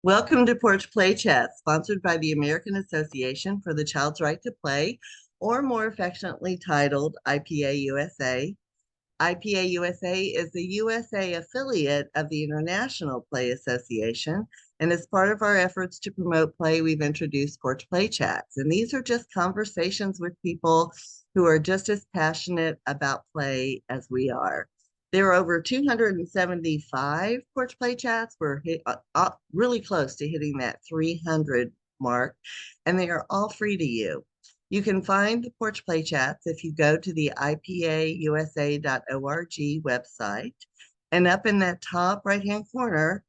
Welcome to Porch Play Chats, sponsored by the American Association for the Child's Right to Play, or more affectionately titled IPA USA. IPA USA is the USA affiliate of the International Play Association, and as part of our efforts to promote play, we've introduced Porch Play Chats. And these are just conversations with people who are just as passionate about play as we are. There are over 275 Porch Play Chats. We're really close to hitting that 300 mark, and they are all free to you. You can find the Porch Play Chats if you go to the IPAUSA.org website. And up in that top right-hand corner,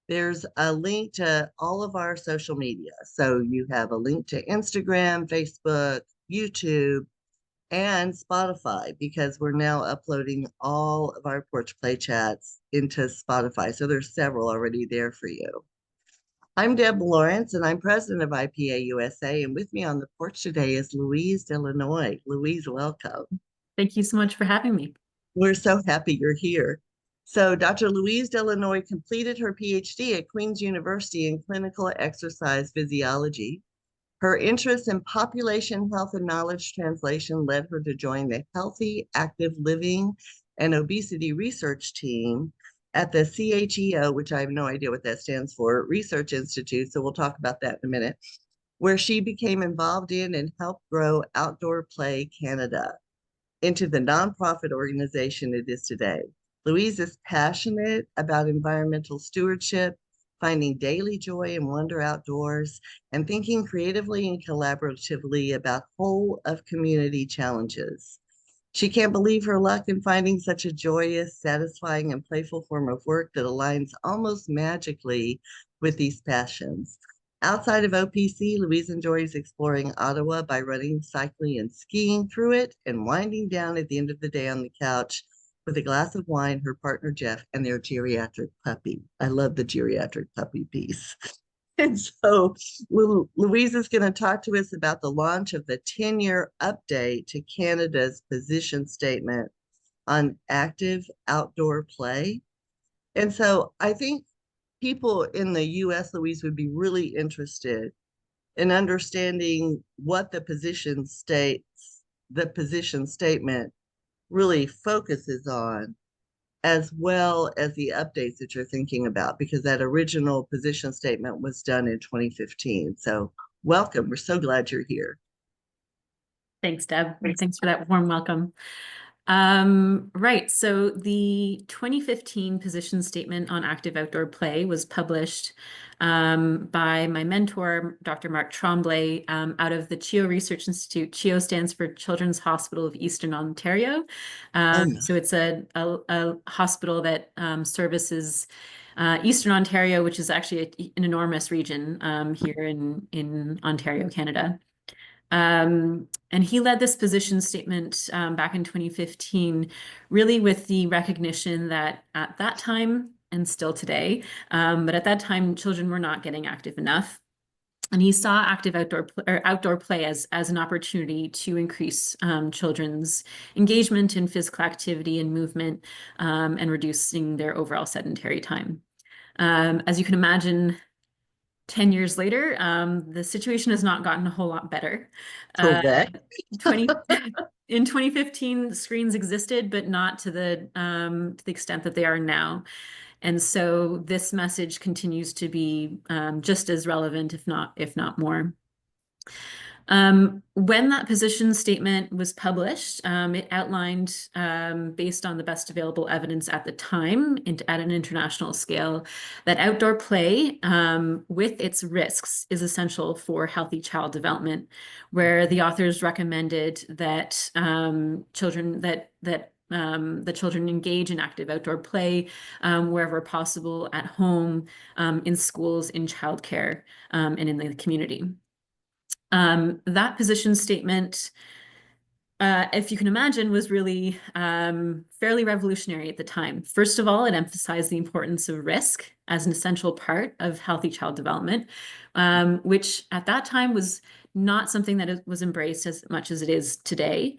there's a link to all of our social media. So you have a link to Instagram, Facebook, YouTube, and Spotify, because we're now uploading all of our Porch Play Chats into Spotify. So there's several already there for you. I'm Deb Lawrence, and I'm president of IPA USA, and with me on the porch today is Louise de Lannoy. Louise, welcome. Thank you so much for having me. We're so happy you're here. So Dr. Louise de Lannoy completed her PhD at Queen's University in clinical exercise physiology. Her interest in population health and knowledge translation led her to join the Healthy Active Living and Obesity Research Team at the CHEO, which I have no idea what that stands for, Research Institute, so we'll talk about that in a minute, where she became involved in and helped grow Outdoor Play Canada into the nonprofit organization it is today. Louise is passionate about environmental stewardship, finding daily joy and wonder outdoors, and thinking creatively and collaboratively about whole of community challenges. She can't believe her luck in finding such a joyous, satisfying, and playful form of work that aligns almost magically with these passions. Outside of OPC, Louise enjoys exploring Ottawa by running, cycling, and skiing through it, and winding down at the end of the day on the couch with a glass of wine, her partner Jeff, and their geriatric puppy. I love the geriatric puppy piece. And so Louise is going to talk to us about the launch of the 10-year update to Canada's position statement on active outdoor play. And so I think people in the US, Louise, would be really interested in understanding what the position statement really focuses on, as well as the updates that you're thinking about, because that original position statement was done in 2015. So welcome. We're so glad you're here. Thanks, Deb. Thanks for that warm welcome. Right, so the 2015 position statement on active outdoor play was published by my mentor, Dr. Mark Tremblay, out of the CHEO Research Institute. CHEO stands for Children's Hospital of Eastern Ontario. So it's a hospital that services Eastern Ontario, which is actually an enormous region here in Ontario, Canada. And he led this position statement back in 2015, really with the recognition that at that time, and still today, but at that time, children were not getting active enough. And he saw active outdoor play as an opportunity to increase children's engagement in physical activity and movement, and reducing their overall sedentary time. As you can imagine, 10 years later, the situation has not gotten a whole lot better. Correct. In 2015, screens existed, but not to the extent that they are now. And so this message continues to be just as relevant, if not more. When that position statement was published, it outlined, based on the best available evidence at the time at an international scale, that outdoor play, with its risks, is essential for healthy child development, where the authors recommended that the children engage in active outdoor play wherever possible, at home, in schools, in childcare, and in the community. That position statement, if you can imagine, was really fairly revolutionary at the time. First of all, it emphasized the importance of risk as an essential part of healthy child development, which at that time was not something that was embraced as much as it is today.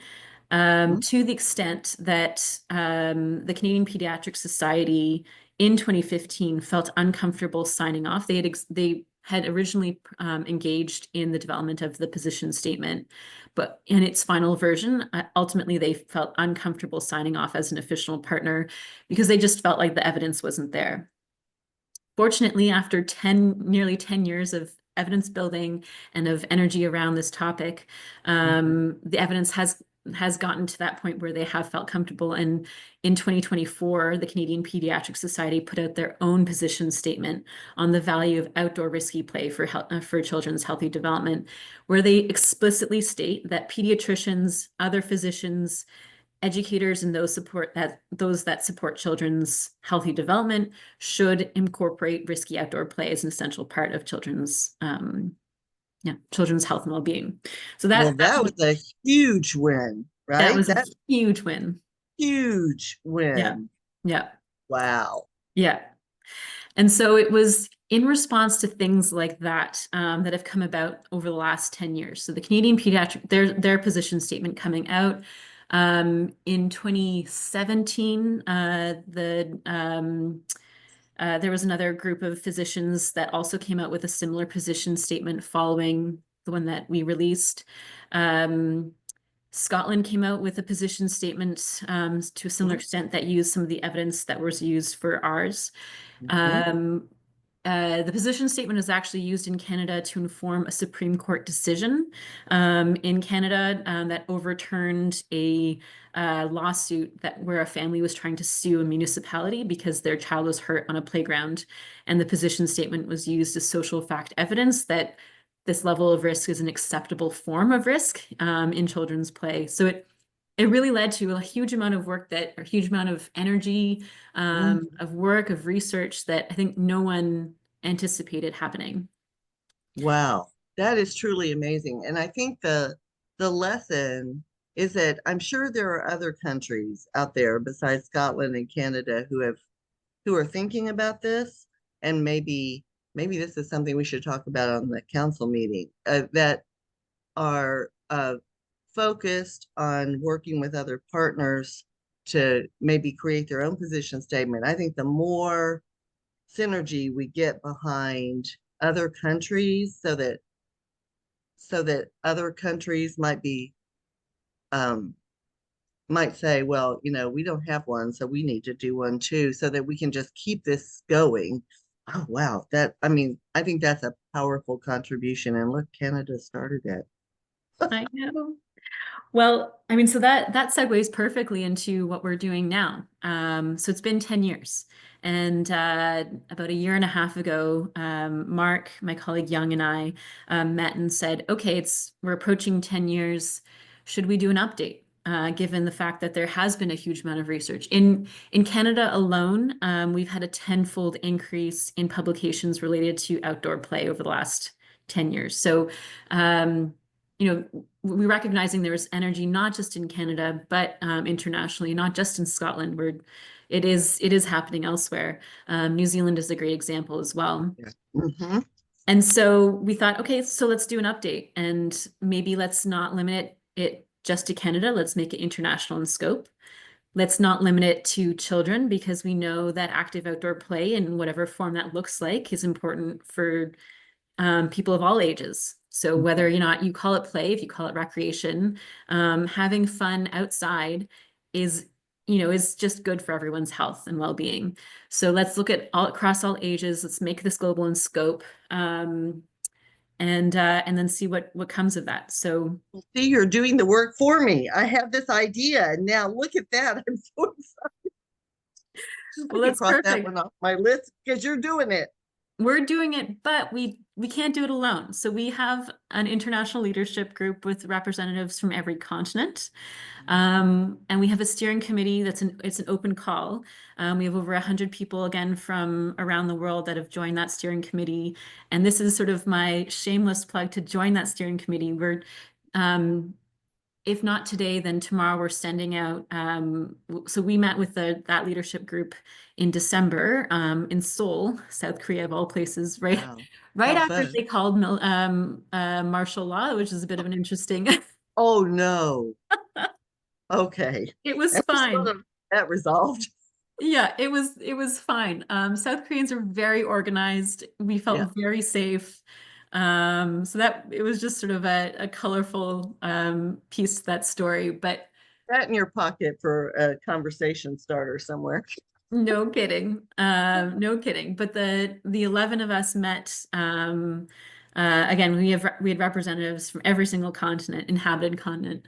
To the extent that the Canadian Pediatric Society in 2015 felt uncomfortable signing off. They had originally engaged in the development of the position statement, but in its final version, ultimately they felt uncomfortable signing off as an official partner because they just felt like the evidence wasn't there. Fortunately, after nearly 10 years of evidence building and of energy around this topic, the evidence has gotten to that point where they have felt comfortable. And in 2024, the Canadian Pediatric Society put out their own position statement on the value of outdoor risky play for children's healthy development, where they explicitly state that pediatricians, other physicians, educators, and those that support children's healthy development should incorporate risky outdoor play as an essential part of children's health and well-being. So Well, that was a huge win, that right? was a That's huge win. huge Yeah. win. Yeah. Wow. Yeah. And so it was in response to things like that that have come about over the last 10 years. So the Canadian Pediatric, their position statement coming out in 2017, there was another group of physicians that also came out with a similar position statement following the one that we released. Scotland came out with a position statement to a similar extent that used some of the evidence that was used for ours. The position statement was actually used in Canada to inform a Supreme Court decision in Canada that overturned a lawsuit where a family was trying to sue a municipality because their child was hurt on a playground. And the position statement was used as social fact evidence that this level of risk is an acceptable form of risk in children's play. So it really led to a huge amount of work a huge amount of energy, of work, of research that I think no one anticipated happening. Wow, that is truly amazing. And I think the lesson is that I'm sure there are other countries out there besides Scotland and Canada who are thinking about this, and maybe this is something we should talk about on the council meeting, that are focused on working with other partners to maybe create their own position statement. I think the more synergy we get behind other countries, so that other countries might say, well, we don't have one, so we need to do one too, so that we can just keep this going. Oh wow, I think that's a powerful contribution. And look, Canada started it. I know. Well, I mean, so that segues perfectly into what we're doing now. So it's been 10 years. And about a year and a half ago, Mark, my colleague Young, and I met and said, okay, we're approaching 10 years. Should we do an update? Given the fact that there has been a huge amount of research. In Canada alone, we've had a 10-fold increase in publications related to outdoor play over the last 10 years. So, we're recognizing there is energy not just in Canada, but internationally, not just in Scotland, where it is happening elsewhere. New Zealand is a great example as well. Yeah. And so we thought, okay, so let's do an update, and maybe let's not limit it just to Canada. Let's make it international in scope. Let's not limit it to children, because we know that active outdoor play in whatever form that looks like is important for people of all ages. So whether or not you call it play, if you call it recreation, having fun outside is just good for everyone's health and well-being. So let's look at across all ages. Let's make this global in scope, and then see what comes of that. So see, you're doing the work for me. I have this idea, and now look at that. I'm so excited. well, I can that's cross that perfect. one off my list because you're doing it. We're doing it, but we can't do it alone. So we have an international leadership group with representatives from every continent. And we have a steering committee it's an open call. We have over 100 people, again, from around the world that have joined that steering committee. And this is sort of my shameless plug to join that steering committee. We're if not today, then tomorrow we're sending out. So we met with that leadership group in December in Seoul, South Korea, of all places, right? Wow. Right How after fun. they called martial law, which is a bit of an interesting. Oh no. Okay. It was And we still fine. don't have that resolved. Yeah, it was fine. South Koreans are very organized. We Yeah. felt very safe. So that it was just sort of a colorful piece to that story. But That in your pocket for a conversation starter somewhere. no kidding. No kidding. But the 11 of us met. Again, we had representatives from every single continent, inhabited continent.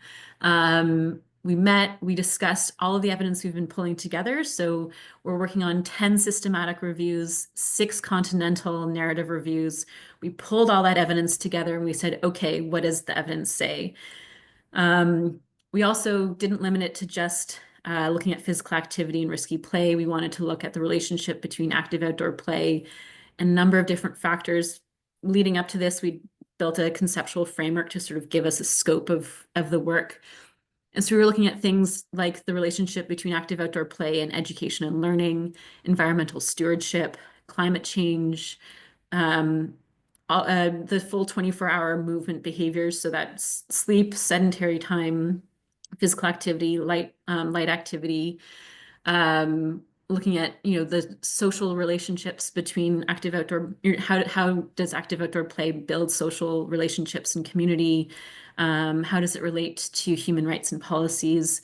We met, we discussed all of the evidence we've been pulling together. So we're working on 10 systematic reviews, 6 continental narrative reviews. We pulled all that evidence together and we said, okay, what does the evidence say? We also didn't limit it to just looking at physical activity and risky play. We wanted to look at the relationship between active outdoor play and a number of different factors. Leading up to this, we built a conceptual framework to sort of give us a scope of the work. And so we were looking at things like the relationship between active outdoor play and education and learning, environmental stewardship, climate change, um, the full 24-hour movement behaviors. So that's sleep, sedentary time, physical activity, light activity, looking at, the social relationships between active outdoor, how does active outdoor play build social relationships and community? How does it relate to human rights and policies?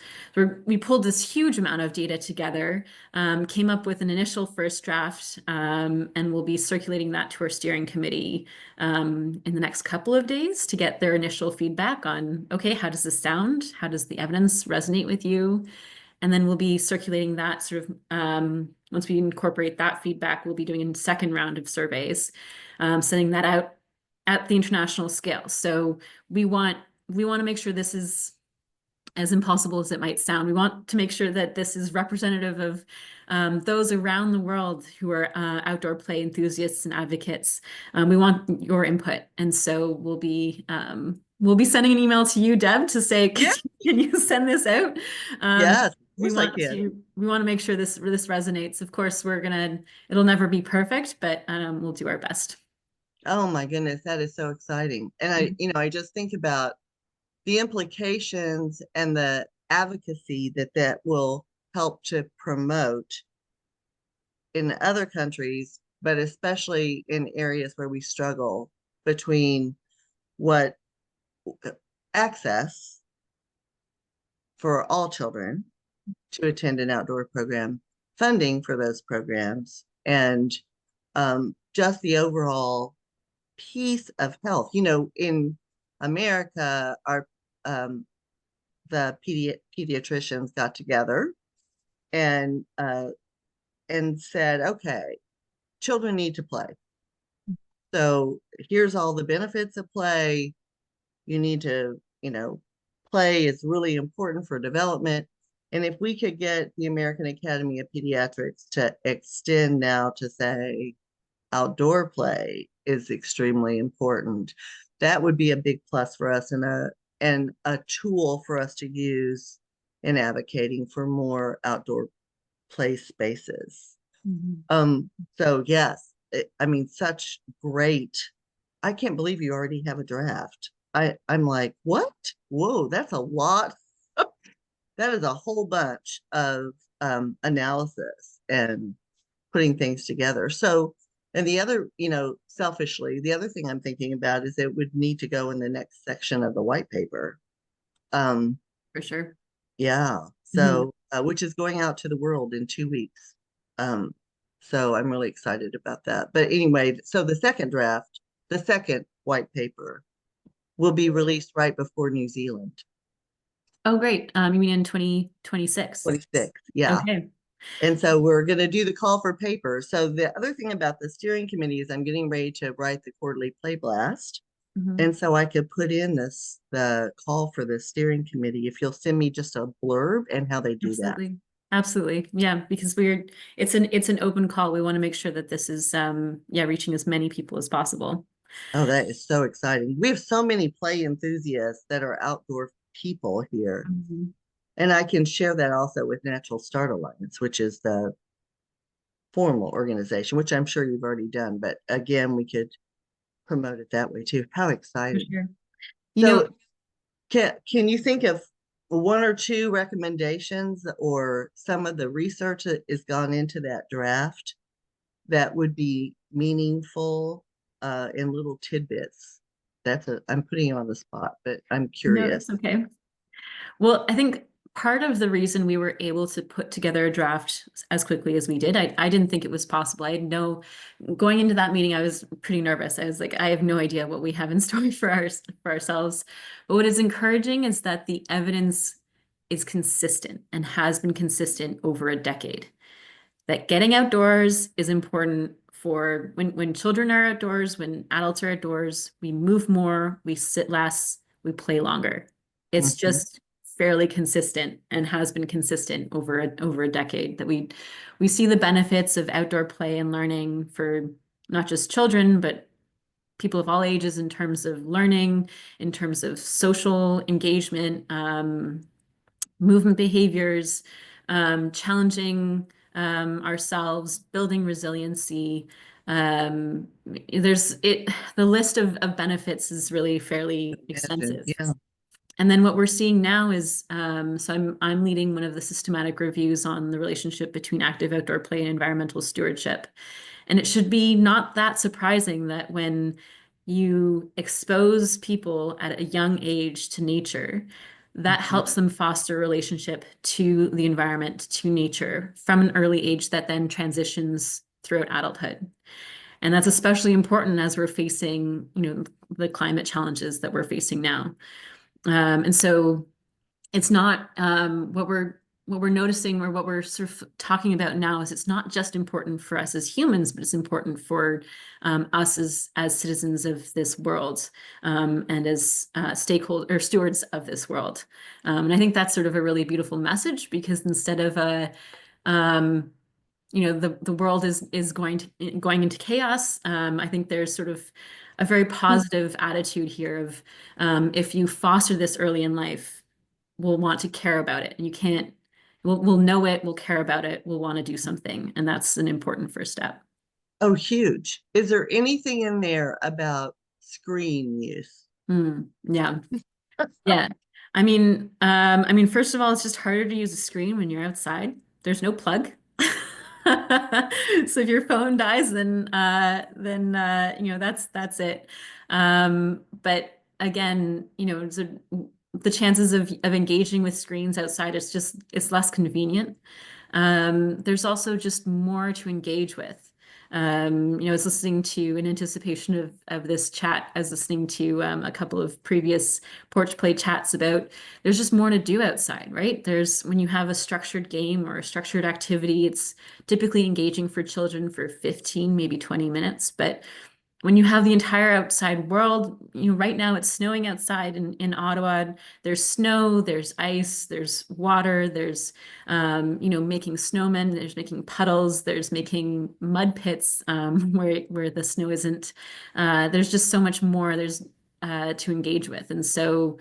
We pulled this huge amount of data together, came up with an initial first draft, and we'll be circulating that to our steering committee in the next couple of days to get their initial feedback on, okay, how does this sound? How does the evidence resonate with you? And then we'll be circulating that sort of, once we incorporate that feedback, we'll be doing a second round of surveys, sending that out at the international scale. So we want to make sure this is as impossible as it might sound. We want to make sure that this is representative of those around the world who are outdoor play enthusiasts and advocates. We want your input, and so we'll be sending an email to you, Deb, to say, Yeah. can you send this out? Yes, of We course I want can. to make sure this resonates. Of course, it'll never be perfect, but we'll do our best. Oh my goodness, that is so exciting. And I just think about the implications and the advocacy that will help to promote in other countries, but especially in areas where we struggle between what access for all children to attend an outdoor program, funding for those programs, and just the overall piece of health. In America, our the pediatricians got together and said, okay, children need to play. So here's all the benefits of play. You need to, play is really important for development. And if we could get the American Academy of Pediatrics to extend now to say outdoor play is extremely important, that would be a big plus for us and a tool for us to use in advocating for more outdoor play spaces. So yes, I mean, such great. I can't believe you already have a draft. I'm like, what? Whoa, that's a lot. That is a whole bunch of analysis and putting things together. So, and the other, selfishly, the other thing I'm thinking about is it would need to go in the next section of the white paper. For sure. Yeah. Mhm. So, which is going out to the world in 2 weeks. Um, so I'm really excited about that. But anyway, so the second draft, the second white paper will be released right before New Zealand. Oh, great. You mean in 2026? 26. Yeah. Okay. And so we're going to do the call for paper. So the other thing about the steering committee is I'm getting ready to write the quarterly play blast. Mhm. And so I could put in the call for the steering committee if you'll send me just a blurb and how they do that. Absolutely. Absolutely. Yeah, because it's an open call. We want to make sure that this is reaching as many people as possible. Oh, that is so exciting. We have so many play enthusiasts that are outdoor people here. Mhm. And I can share that also with Natural Start Alliance, which is the formal organization, which I'm sure you've already done. But again, we could promote it that way too. How For exciting. sure. You know, So can you think of one or two recommendations or some of the research that has gone into that draft that would be meaningful in little tidbits? I'm putting you on the spot, but I'm No, curious. that's okay. Well, I think part of the reason we were able to put together a draft as quickly as we did, I didn't think it was possible. I had no, going into that meeting, I was pretty nervous. I was like, I have no idea what we have in store for ourselves. But what is encouraging is that the evidence is consistent and has been consistent over a decade. That getting outdoors is important for when children are outdoors, when adults are outdoors, we move more, we sit less, we play longer. It's Mhm. just fairly consistent and has been consistent over a decade that we see the benefits of outdoor play and learning for not just children, but people of all ages in terms of learning, in terms of social engagement, movement behaviors, challenging ourselves, building resiliency. The list of benefits is really fairly Imagine, extensive. yeah. And then what we're seeing now is, so I'm leading one of the systematic reviews on the relationship between active outdoor play and environmental stewardship. And it should be not that surprising that when you expose people at a young age to nature, that Mhm. helps them foster a relationship to the environment, to nature from an early age that then transitions throughout adulthood. And that's especially important as we're facing, the climate challenges that we're facing now. And so it's not what we're noticing or what we're sort of talking about now is it's not just important for us as humans, but it's important for us as citizens of this world and as stakeholders or stewards of this world. And I think that's sort of a really beautiful message because instead of um, the world is going into chaos. I think there's sort of a very positive attitude here of if you foster this early in life, we'll want to care about it. And you can't, we'll know it, we'll care about it, we'll want to do something. And that's an important first step. Oh, huge. Is there anything in there about screen use? Yeah. Yeah. First of all, it's just harder to use a screen when you're outside. There's no plug. So if your phone dies, then that's it. But again, the chances of engaging with screens outside it's less convenient. There's also just more to engage with. I was listening to in anticipation of this chat, I was listening to a couple of previous Porch Play Chats about there's just more to do outside, right? There's when you have a structured game or a structured activity, it's typically engaging for children for 15, maybe 20 minutes. But when you have the entire outside world, right now it's snowing outside in Ottawa. There's snow, there's ice, there's water, there's, making snowmen, there's making puddles, there's making mud pits where the snow isn't. There's just so much more there's to engage with. And so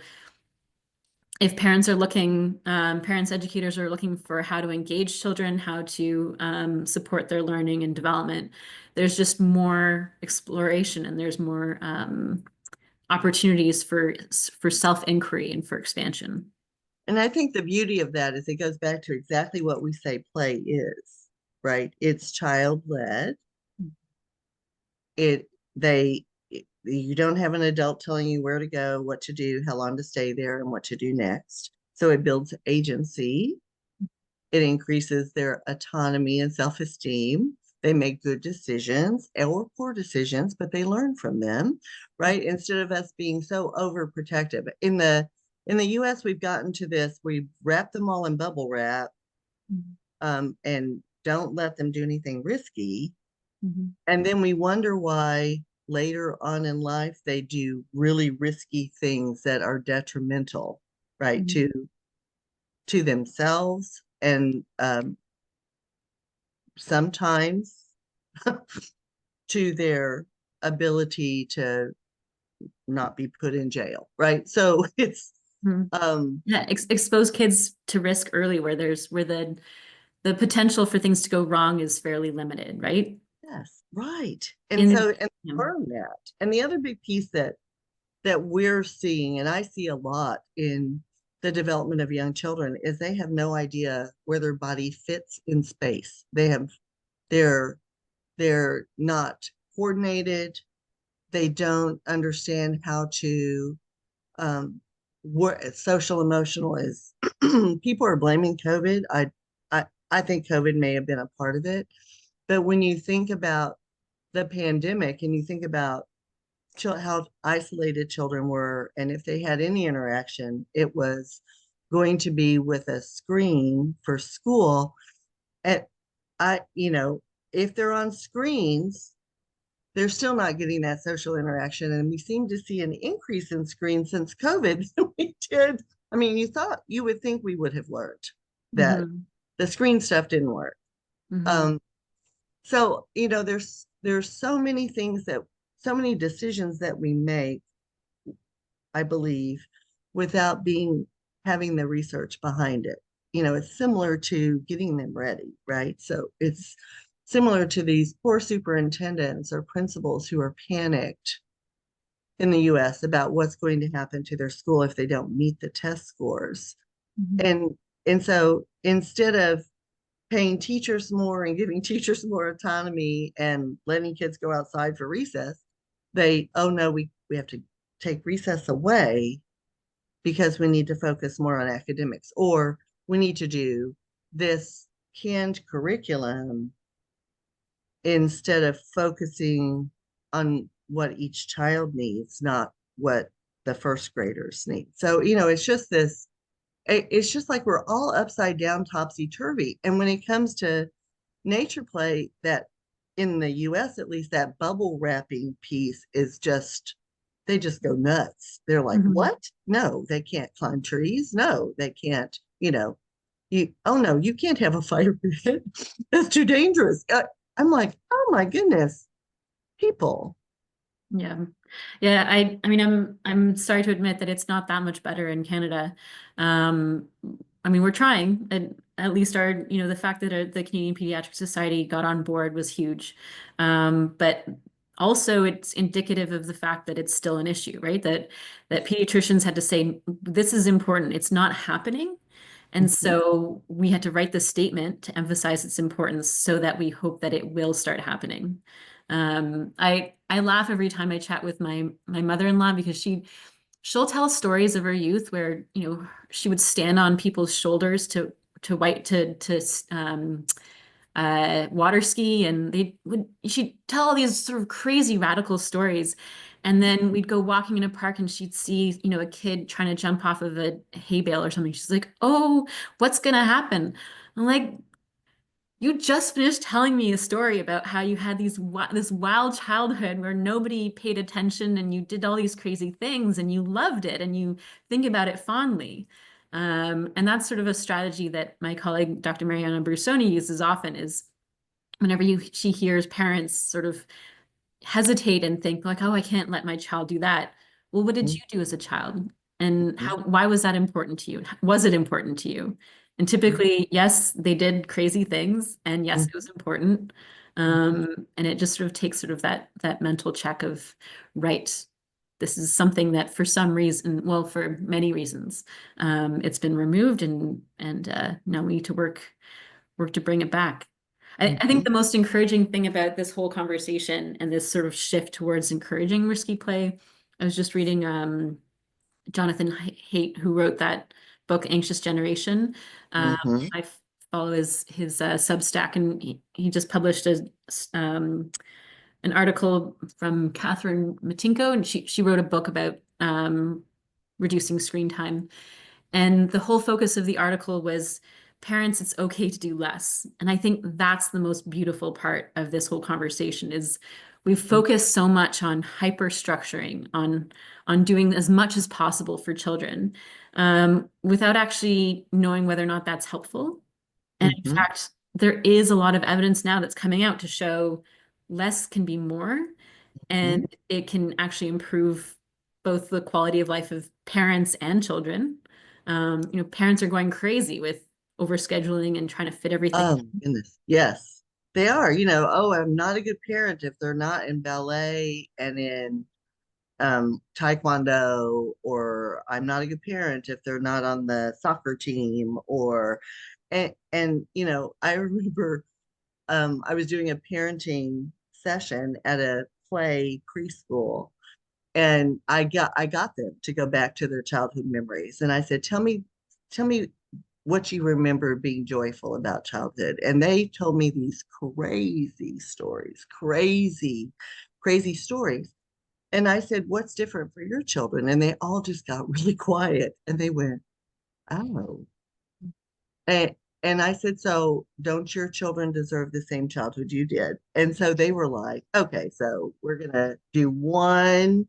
if parents are looking, parents, educators are looking for how to engage children, how to support their learning and development, there's just more exploration and there's more opportunities for self-inquiry and for expansion. And I think the beauty of that is it goes back to exactly what we say play is, right? It's child-led. It they you don't have an adult telling you where to go, what to do, how long to stay there, and what to do next. So it builds agency. It increases their autonomy and self-esteem. They make good decisions or poor decisions, but they learn from them, right? Instead of us being so overprotective. In the US, we've gotten to this, we wrap them all in bubble wrap and don't let them do anything risky. Mhm. And then we wonder why later on in life they do really risky things that are detrimental, right, Mhm. to themselves and sometimes to their ability to not be put in jail, right? So it's Mhm. Yeah, expose kids to risk early where the potential for things to go wrong is fairly limited, right? yes, right. And In so and yeah. learn that. And the other big piece that we're seeing, and I see a lot in the development of young children is they have no idea where their body fits in space. They're they're not coordinated. They don't understand how to what social emotional is. People are blaming COVID. I think COVID may have been a part of it. But when you think about the pandemic and you think about how isolated children were, and if they had any interaction, it was going to be with a screen for school. And if they're on screens, they're still not getting that social interaction. And we seem to see an increase in screens since COVID. We did. I mean, you would think we would have learned that Mm-hmm. the screen stuff didn't work. Mm-hmm. Um, so, there's so many decisions that we make, I believe, without having the research behind it. It's similar to getting them ready, right? So it's similar to these poor superintendents or principals who are panicked in the US about what's going to happen to their school if they don't meet the test scores. Mm-hmm. And so instead of paying teachers more and giving teachers more autonomy and letting kids go outside for recess, oh no, we have to take recess away because we need to focus more on academics, or we need to do this canned curriculum instead of focusing on what each child needs, not what the first graders need. So, it's just like we're all upside down, topsy turvy. And when it comes to nature play, that in the US at least, that bubble wrapping piece is they just go nuts. They're like, Mm-hmm. what? No, they can't climb trees. No, they can't, oh no, you can't have a fire pit. It's too dangerous. I'm like, oh my goodness, people. Yeah. Yeah, I mean I'm sorry to admit that it's not that much better in Canada. Um I mean we're trying, and at least the fact that the Canadian Pediatric Society got on board was huge. But also it's indicative of the fact that it's still an issue, right? That pediatricians had to say this is important. It's not happening. And Mhm. so we had to write the statement to emphasize its importance so that we hope that it will start happening. I laugh every time I chat with my mother-in-law because she'll tell stories of her youth where, she would stand on people's shoulders to water ski, and she'd tell all these sort of crazy radical stories. And then we'd go walking in a park and she'd see, a kid trying to jump off of a hay bale or something. She's like, "Oh, what's gonna happen?" I'm like, "You just finished telling me a story about how you had this wild childhood where nobody paid attention and you did all these crazy things and you loved it and you think about it fondly." And that's sort of a strategy that my colleague, Dr. Mariana Brusoni, uses often is whenever she hears parents sort of hesitate and think like, "Oh, I can't let my child do that." Well, what did Mhm. you do as a child? And Mhm. why was that important to you? Was it important to you? And typically, yes, they did crazy things, and yes, Mhm. it was important. Mhm. And it just sort of takes sort of that mental check of, right, this is something that for some reason, well, for many reasons, it's been removed, and now we need to work to bring it back. I think Mhm. the most encouraging thing about this whole conversation and this sort of shift towards encouraging risky play, I was just reading Jonathan Haidt, who wrote that book, Anxious Generation. Mhm. I follow his Substack, and he just published an article from Catherine Matinko, and she wrote a book about reducing screen time. And the whole focus of the article was parents, it's okay to do less. And I think that's the most beautiful part of this whole conversation is we've focused so much on hyper structuring, on doing as much as possible for children, without actually knowing whether or not that's helpful. And in Mhm. fact, there is a lot of evidence now that's coming out to show less can be more, Mhm. and it can actually improve both the quality of life of parents and children. Parents are going crazy with overscheduling and trying to fit everything. Oh my goodness. Yes, they are. Oh, I'm not a good parent if they're not in ballet and in taekwondo, or I'm not a good parent if they're not on the soccer team, or and you know, I remember I was doing a parenting session at a play preschool, and I got them to go back to their childhood memories, and I said, tell me what you remember being joyful about childhood. And they told me these crazy stories. And I said, what's different for your children? And they all just got really quiet, and they went, oh. And, and I said, so don't your children deserve the same childhood you did? And so they were like, okay, so we're going to do one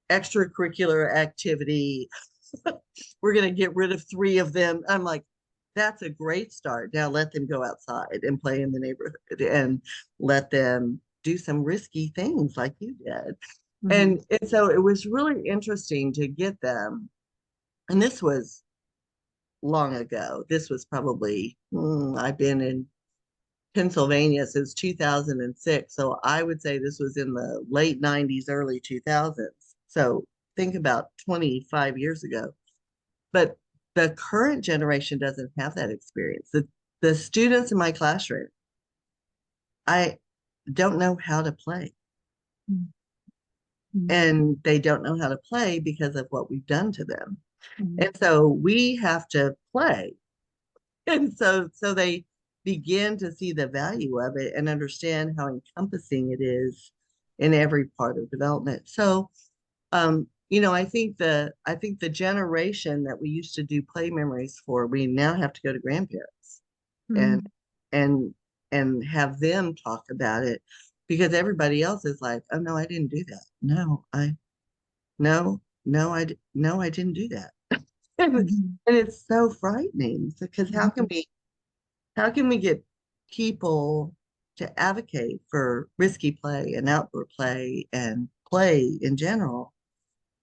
extracurricular activity. We're going to get rid of three of them. I'm like, that's a great start. Now let them go outside and play in the neighborhood, and let them do some risky things like you did. Mhm. And so it was really interesting to get them. And this was long ago. This was probably, I've been in Pennsylvania since 2006. So I would say this was in the late 90s, early 2000s. So think about 25 years ago. But the current generation doesn't have that experience. The students in my classroom, I don't know how to play. Mhm. And they don't know how to play because of what we've done to them. Mhm. And so we have to play. And so they begin to see the value of it and understand how encompassing it is in every part of development. So you know, I think the generation that we used to do play memories for, we now have to go to grandparents and Mhm. and and have them talk about it, because everybody else is like, oh no, I didn't do that. No, I didn't do that. and, Mhm. and it's so frightening, because Mhm. how can we get people to advocate for risky play and outdoor play and play in general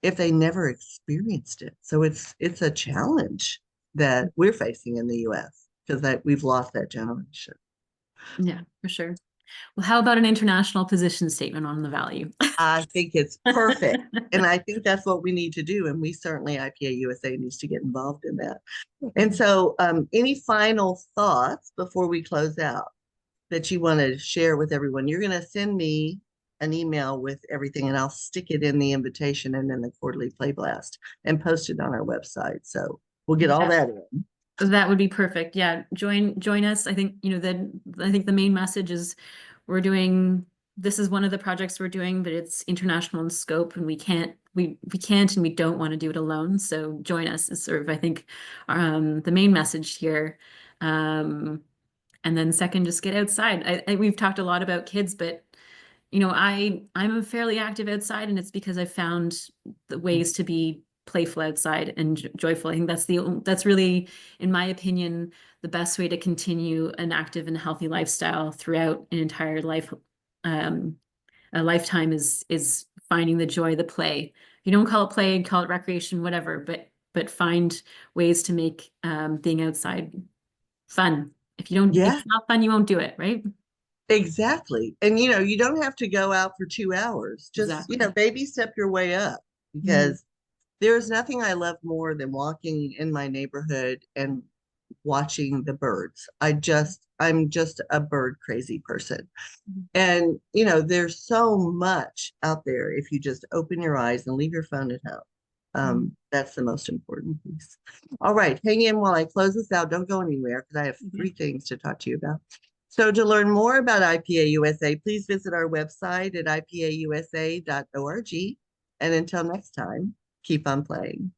if they never experienced it? So it's a challenge that we're facing in the US, because that we've lost that generation. Yeah, for sure. Well, how about an international position statement on the value? I think it's perfect. And I think that's what we need to do. And we certainly, IPA USA needs to get involved in that. And so, any final thoughts before we close out that you want to share with everyone? You're going to send me an email with everything, and I'll stick it in the invitation and in the quarterly play blast and post it on our website. So we'll get all Yeah, that in. that would be perfect. Yeah, join us. I think, I think the main message is we're doing this is one of the projects we're doing, but it's international in scope, and we can't and we don't want to do it alone. So join us is sort of, I think, the main message here. And then second, just get outside. We've talked a lot about kids, but I'm a fairly active outside, and it's because I found the ways to be playful outside and joyful. I think that's really, in my opinion, the best way to continue an active and healthy lifestyle throughout an entire life. Um, a lifetime is finding the joy, the play. You don't call it play, call it recreation, whatever, but find ways to make being outside fun. If Yeah, it's not fun, you won't do it, right? exactly. And you know, you don't have to go out for 2 hours. Just, Exactly. baby step your way up, Mhm. because there's nothing I love more than walking in my neighborhood and watching the birds. I'm just a bird crazy person. And, there's so much out there if you just open your eyes and leave your phone at home. Mhm. That's the most important piece. All right, hang in while I close this out. Don't go anywhere, because I have Okay. three things to talk to you about. So to learn more about IPA USA, please visit our website at ipausa.org. And until next time, keep on playing.